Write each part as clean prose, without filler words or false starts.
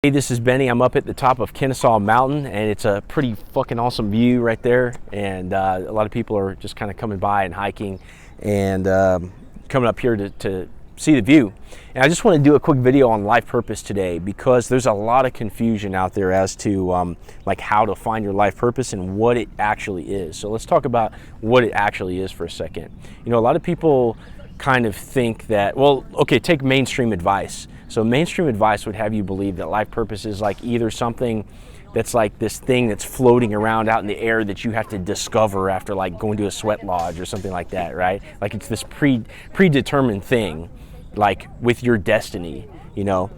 Hey, this is Benny. I'm up at the top of Kennesaw Mountain, and it's a pretty fucking awesome view right there. And a lot of people are just kind of coming by and hiking and coming up here to see the view. And I just want to do a quick video on life purpose today because there's a lot of confusion out there as to like how to find your life purpose and what it actually is. So let's talk about what it actually is for a second. You know, a lot of people kind of think that, well, okay, take mainstream advice. So mainstream advice would have you believe that life purpose is like either something that's like this thing that's floating around out in the air that you have to discover after like going to a sweat lodge or something like that, right? Like it's this predetermined thing, like with your destiny, you know,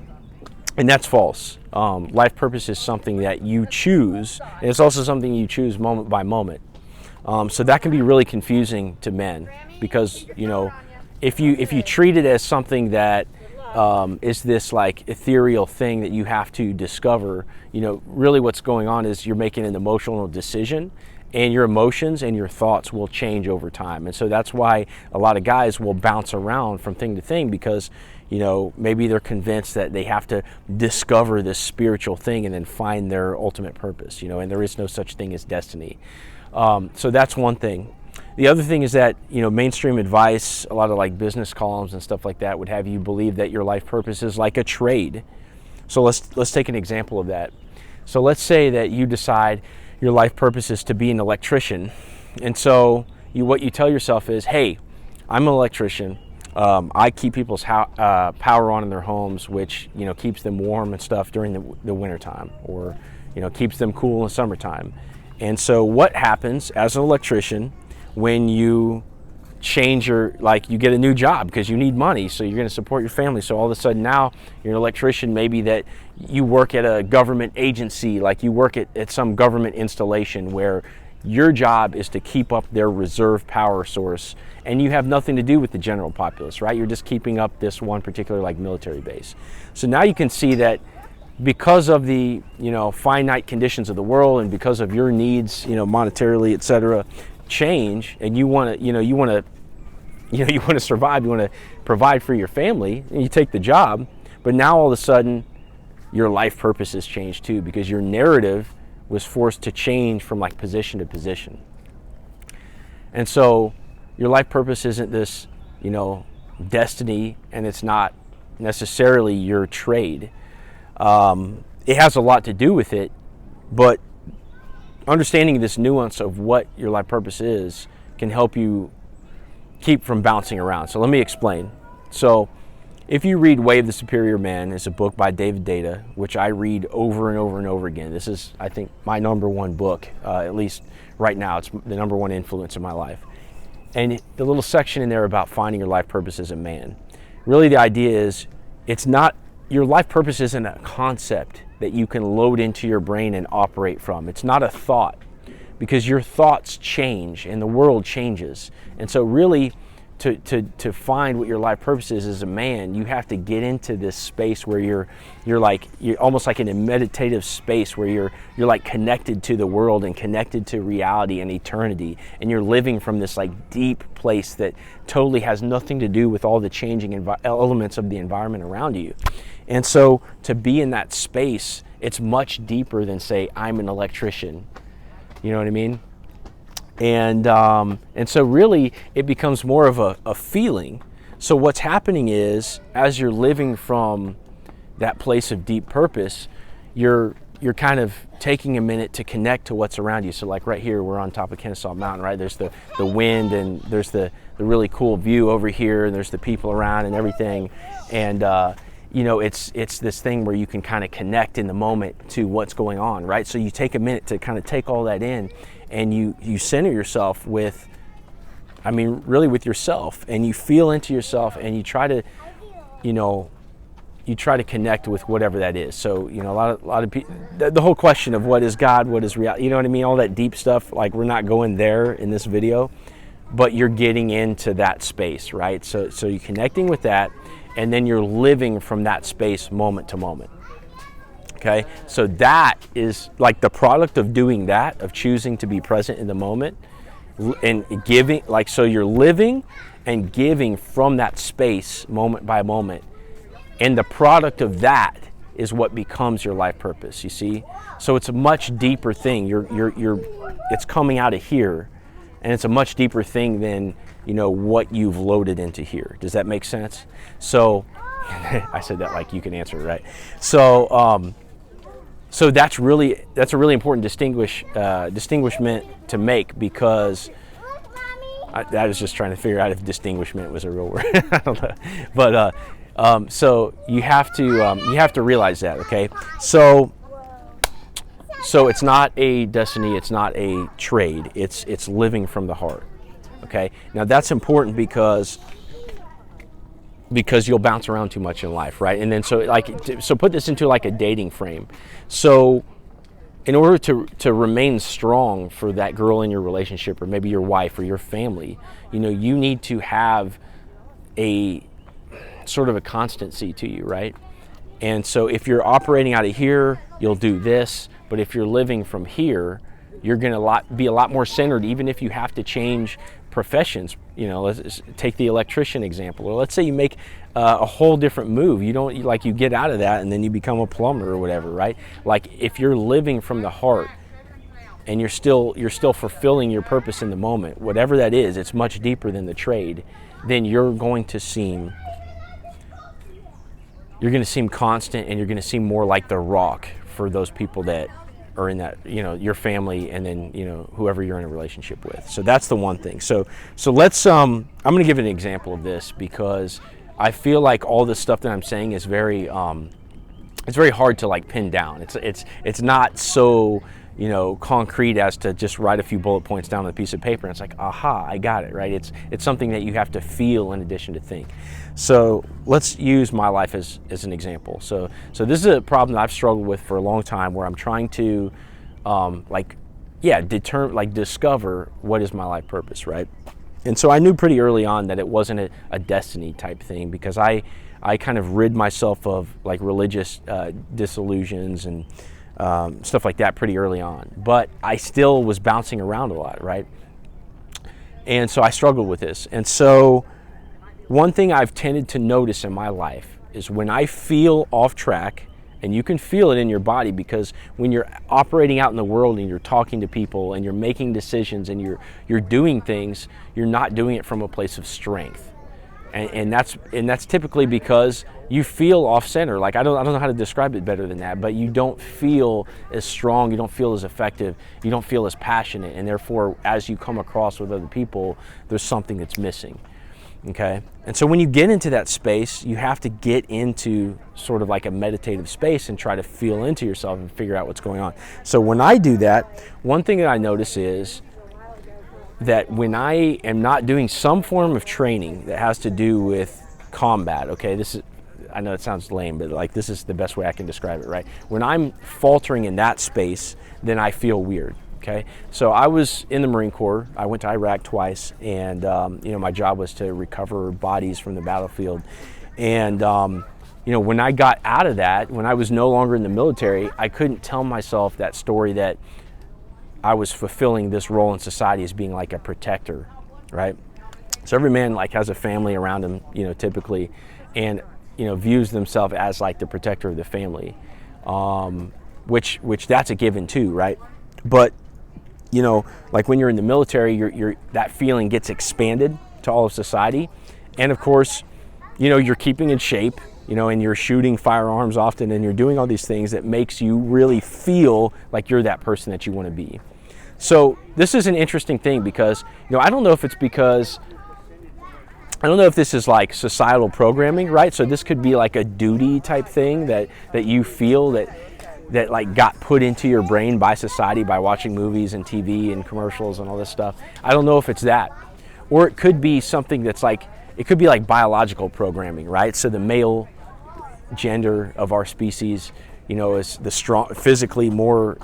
and that's false. Life purpose is something that you choose, and it's also something you choose moment by moment. So that can be really confusing to men because, you know, if you treat it as something that is this like ethereal thing that you have to discover, you know, really what's going on is you're making an emotional decision, and your emotions and your thoughts will change over time. And so that's why a lot of guys will bounce around from thing to thing because, you know, maybe they're convinced that they have to discover this spiritual thing and then find their ultimate purpose, you know, and there is no such thing as destiny. So that's one thing. The other thing is that, you know, mainstream advice, a lot of like business columns and stuff like that would have you believe that your life purpose is like a trade. So let's take an example of that. So let's say that you decide your life purpose is to be an electrician. And so what you tell yourself is, hey, I'm an electrician. I keep people's power on in their homes, which, you know, keeps them warm and stuff during the winter time, or, you know, keeps them cool in the summertime. And so what happens as an electrician when you change you get a new job because you need money, so you're going to support your family. So all of a sudden now you're an electrician, maybe that you work at a government agency, like you work at some government installation where your job is to keep up their reserve power source, and you have nothing to do with the general populace, right? You're just keeping up this one particular like military base. So now you can see that because of the, you know, finite conditions of the world and because of your needs, you know, monetarily, etc., change, and you want to survive, you want to provide for your family, and you take the job, but now all of a sudden your life purpose has changed too, because your narrative was forced to change from like position to position. And so your life purpose isn't this, you know, destiny, and it's not necessarily your trade. It has a lot to do with it, but understanding this nuance of what your life purpose is can help you keep from bouncing around. So let me explain. So if you read Way of the Superior Man, it's a book by David Data, which I read over and over and over again. This is, I think, my number one book, at least right now. It's the number one influence in my life. And the little section in there about finding your life purpose as a man, really the idea is it's not, your life purpose isn't a concept that you can load into your brain and operate from. It's not a thought, because your thoughts change and the world changes. And so really to find what your life purpose is as a man, you have to get into this space where you're almost like in a meditative space where you're like connected to the world and connected to reality and eternity, and you're living from this like deep place that totally has nothing to do with all the changing elements of the environment around you. And so to be in that space, it's much deeper than say, I'm an electrician. You know what I mean? And so really it becomes more of a feeling. So what's happening is, as you're living from that place of deep purpose, you're kind of taking a minute to connect to what's around you. So like right here, we're on top of Kennesaw Mountain, right? There's the wind, and there's the really cool view over here, and there's the people around and everything. And you know, it's this thing where you can kind of connect in the moment to what's going on, right? So you take a minute to kind of take all that in, and you center yourself with, I mean, really with yourself, and you feel into yourself, and you try to, you know, connect with whatever that is. So, you know, a lot of people, the whole question of what is God, what is reality, you know what I mean? All that deep stuff, like we're not going there in this video, but you're getting into that space, right? So you're connecting with that, and then you're living from that space moment to moment. Okay, so that is like the product of doing that, of choosing to be present in the moment and giving, like, so you're living and giving from that space moment by moment. And the product of that is what becomes your life purpose, you see? So it's a much deeper thing. It's coming out of here, and it's a much deeper thing than, what you've loaded into here. Does that make sense? So, I said that like you can answer it, right? So, so that's a really important distinguishment to make, because I was just trying to figure out if distinguishment was a real word. I don't know, but so you have to realize that, okay? So it's not a destiny, it's not a trade. It's living from the heart, okay? Now that's important because you'll bounce around too much in life, right? And then so put this into like a dating frame. So in order to remain strong for that girl in your relationship, or maybe your wife or your family, you need to have a sort of a constancy to you, right? And so if you're operating out of here, you'll do this. But if you're living from here, you're going to be a lot more centered, even if you have to change professions. Let's take the electrician example, or let's say you make a whole different move. You get out of that and then you become a plumber or whatever, right? Like if you're living from the heart and you're still fulfilling your purpose in the moment, whatever that is, it's much deeper than the trade. Then you're going to seem constant, and you're going to seem more like the rock for those people that are in that, your family, and then, whoever you're in a relationship with. So that's the one thing. So let's, I'm going to give an example of this, because I feel like all this stuff that I'm saying is very, it's very hard to like pin down. It's not so, concrete as to just write a few bullet points down on a piece of paper and it's like, aha, I got it, right? It's something that you have to feel in addition to think. So let's use my life as an example. So this is a problem that I've struggled with for a long time, where I'm trying to discover what is my life purpose, right? And so I knew pretty early on that it wasn't a destiny type thing, because I kind of rid myself of like religious disillusions and stuff like that pretty early on. But I still was bouncing around a lot, right? And so I struggled with this. And so one thing I've tended to notice in my life is when I feel off track, and you can feel it in your body, because when you're operating out in the world and you're talking to people and you're making decisions and you're doing things, you're not doing it from a place of strength. And that's typically because you feel off center. Like I don't know how to describe it better than that, but you don't feel as strong, you don't feel as effective, you don't feel as passionate, and therefore as you come across with other people, there's something that's missing. Okay? And so when you get into that space, you have to get into sort of like a meditative space and try to feel into yourself and figure out what's going on. So when I do that, one thing that I notice is that when I am not doing some form of training that has to do with combat, okay, I know it sounds lame, but like this is the best way I can describe it, right? When I'm faltering in that space, then I feel weird. Okay, so I was in the Marine Corps. I went to Iraq twice, and my job was to recover bodies from the battlefield. And when I got out of that, when I was no longer in the military, I couldn't tell myself that story that I was fulfilling this role in society as being like a protector, right? So every man like has a family around him, typically, and views themselves as like the protector of the family, which that's a given too, right? But like when you're in the military, you're that feeling gets expanded to all of society. And of course, you're keeping in shape, and you're shooting firearms often, and you're doing all these things that makes you really feel like you're that person that you want to be. So this is an interesting thing, because, I don't know if this is like societal programming, right? So this could be like a duty type thing that you feel that like got put into your brain by society by watching movies and TV and commercials and all this stuff. I don't know if it's that, or it could be something that's like, it could be like biological programming, right? So the male gender of our species, is the strong, physically more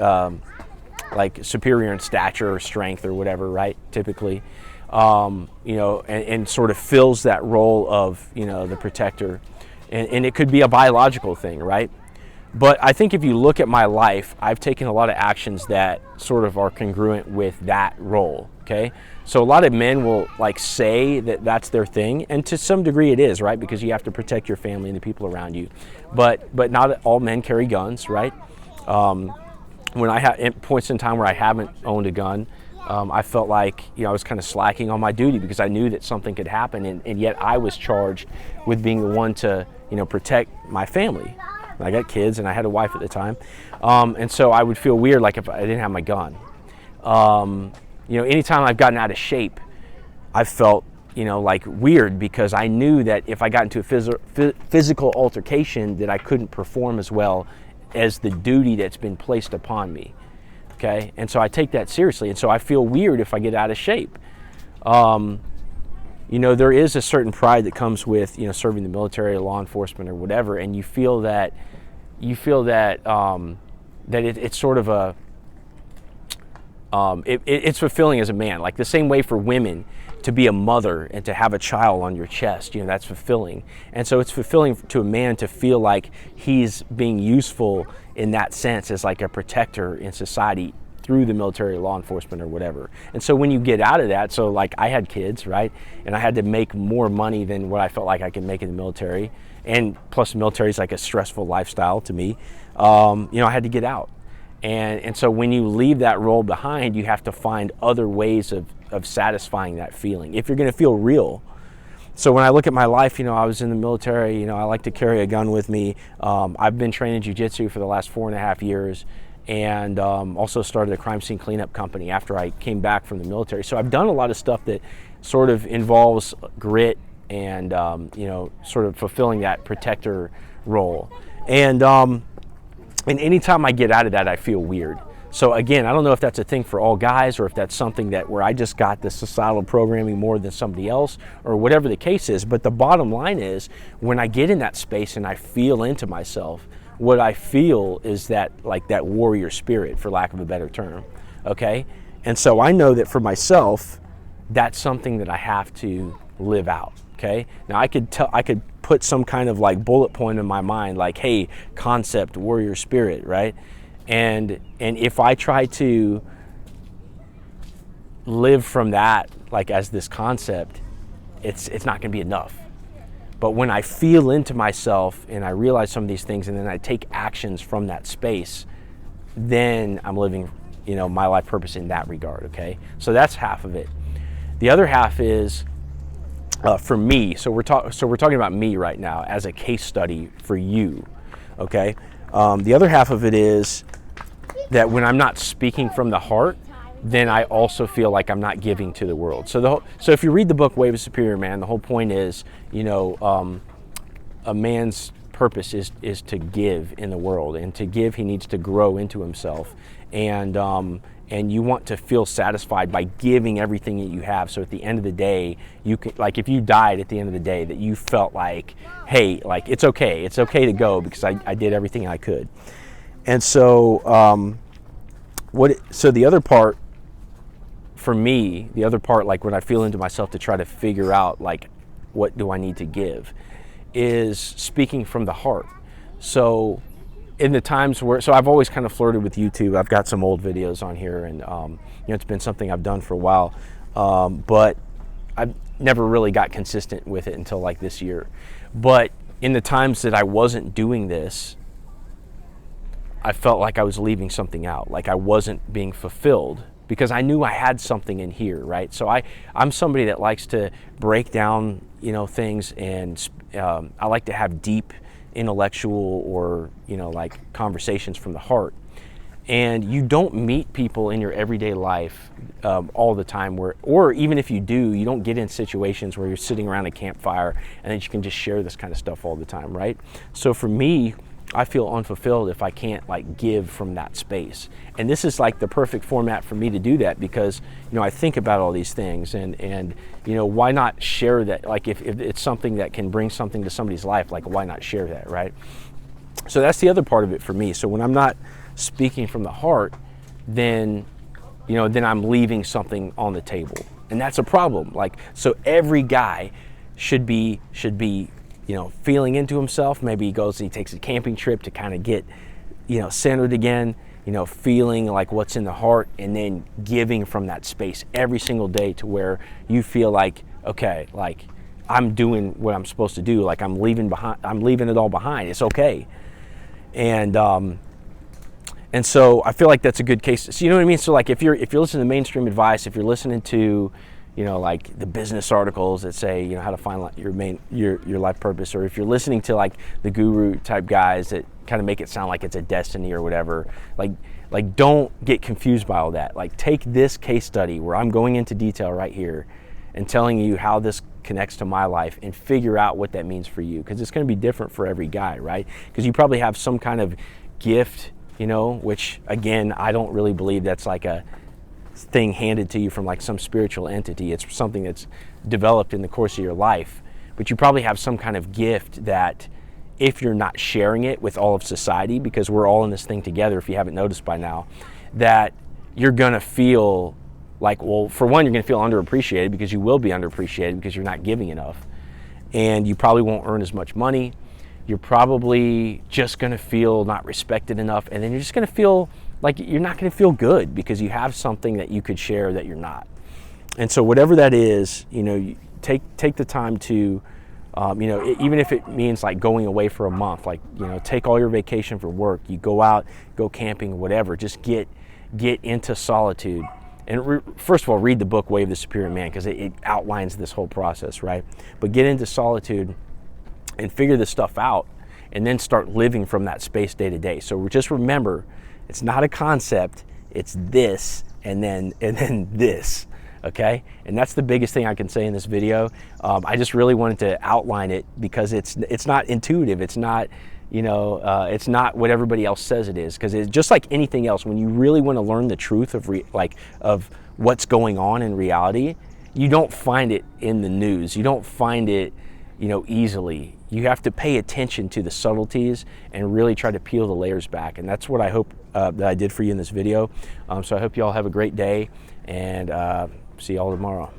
like superior in stature or strength or whatever, right? Typically, and sort of fills that role of, the protector, and it could be a biological thing, right? But I think if you look at my life, I've taken a lot of actions that sort of are congruent with that role, Okay, so a lot of men will like say that that's their thing, and to some degree it is, right? Because you have to protect your family and the people around you. But not all men carry guns, right? When I had at points in time where I haven't owned a gun, I felt like I was kind of slacking on my duty because I knew that something could happen, and yet I was charged with being the one to protect my family. I got kids and I had a wife at the time, and so I would feel weird like if I didn't have my gun. Anytime I've gotten out of shape, I've felt like weird because I knew that if I got into a physical altercation that I couldn't perform as well as the duty that's been placed upon me. Okay, and so I take that seriously, and so I feel weird if I get out of shape. There is a certain pride that comes with serving the military or law enforcement or whatever, and you feel that it's sort of a it's fulfilling as a man. Like the same way for women to be a mother and to have a child on your chest, that's fulfilling. And so it's fulfilling to a man to feel like he's being useful in that sense as like a protector in society through the military, law enforcement, or whatever. And so when you get out of that, so like I had kids, right? And I had to make more money than what I felt like I could make in the military. And plus the military is like a stressful lifestyle to me. I had to get out. And so when you leave that role behind, you have to find other ways of satisfying that feeling if you're going to feel real. So when I look at my life, I was in the military, I like to carry a gun with me. I've been training jiu-jitsu for the last 4.5 years, and also started a crime scene cleanup company after I came back from the military. So I've done a lot of stuff that sort of involves grit and sort of fulfilling that protector role. And anytime I get out of that, I feel weird. So again, I don't know if that's a thing for all guys or if that's something where I just got the societal programming more than somebody else or whatever the case is. But the bottom line is when I get in that space and I feel into myself, what I feel is that warrior spirit, for lack of a better term. Okay. And so I know that for myself, that's something that I have to live out. Okay. Now I could put some kind of like bullet point in my mind, like, hey, concept, warrior spirit, right? And if I try to live from that, like as this concept, it's not going to be enough. But when I feel into myself and I realize some of these things, and then I take actions from that space, then I'm living, my life purpose in that regard. Okay, so that's half of it. The other half is for me. So we're talking about me right now as a case study for you. Okay, the other half of it is that when I'm not speaking from the heart, then I also feel like I'm not giving to the world. So if you read the book Way of a Superior Man, the whole point is, a man's purpose is to give in the world, and to give he needs to grow into himself, and you want to feel satisfied by giving everything that you have. So at the end of the day, you can, like if you died at the end of the day, that you felt like, hey, like it's okay to go because I did everything I could. And so so the other part for me, like when I feel into myself to try to figure out like what do I need to give, is speaking from the heart. So in the times so I've always kind of flirted with YouTube. I've got some old videos on here, and it's been something I've done for a while, but I've never really got consistent with it until like this year. But in the times that I wasn't doing this, I felt like I was leaving something out, like I wasn't being fulfilled, because I knew I had something in here, right? So I'm somebody that likes to break down, things, and I like to have deep intellectual or, like conversations from the heart. And you don't meet people in your everyday life all the time or even if you do, you don't get in situations where you're sitting around a campfire and then you can just share this kind of stuff all the time, right? So for me, I feel unfulfilled if I can't like give from that space. And this is like the perfect format for me to do that because, I think about all these things and why not share that? Like if it's something that can bring something to somebody's life, like why not share that, right? So that's the other part of it for me. So when I'm not speaking from the heart, then I'm leaving something on the table. And that's a problem. Like, so every guy should be feeling into himself. Maybe he goes and he takes a camping trip to kind of get, centered again. feeling like what's in the heart, and then giving from that space every single day to where you feel like, okay, like I'm doing what I'm supposed to do, like I'm leaving it all behind. It's okay. And so I feel like that's a good case. So you know what I mean? So like if you're listening to mainstream advice, if you're listening to, like the business articles that say, how to find your life purpose, or if you're listening to like the guru type guys that kind of make it sound like it's a destiny or whatever, like don't get confused by all that. Like take this case study where I'm going into detail right here and telling you how this connects to my life, and figure out what that means for you, because it's going to be different for every guy, right? Because you probably have some kind of gift, which again, I don't really believe that's like a thing handed to you from like some spiritual entity. It's something that's developed in the course of your life. But you probably have some kind of gift that, if you're not sharing it with all of society, because we're all in this thing together, if you haven't noticed by now, that you're gonna feel like, well, for one, you're gonna feel underappreciated, because you will be underappreciated because you're not giving enough. And you probably won't earn as much money. You're probably just gonna feel not respected enough, and then you're just gonna feel like you're not gonna feel good because you have something that you could share that you're not. And so whatever that is, you take the time to, even if it means like going away for a month, like, take all your vacation for work, you go out, go camping, whatever, just get into solitude. And first of all, read the book Way of the Superior Man, because it outlines this whole process, right? But get into solitude and figure this stuff out, and then start living from that space day to day. So just remember, it's not a concept, it's this, and then this, okay? And that's the biggest thing I can say in this video. I just really wanted to outline it, because it's not intuitive, it's not, it's not what everybody else says it is, because it's just like anything else. When you really want to learn the truth of what's going on in reality, you don't find it in the news, you don't find it easily. You have to pay attention to the subtleties and really try to peel the layers back. And that's what I hope that I did for you in this video. So I hope you all have a great day, and see you all tomorrow.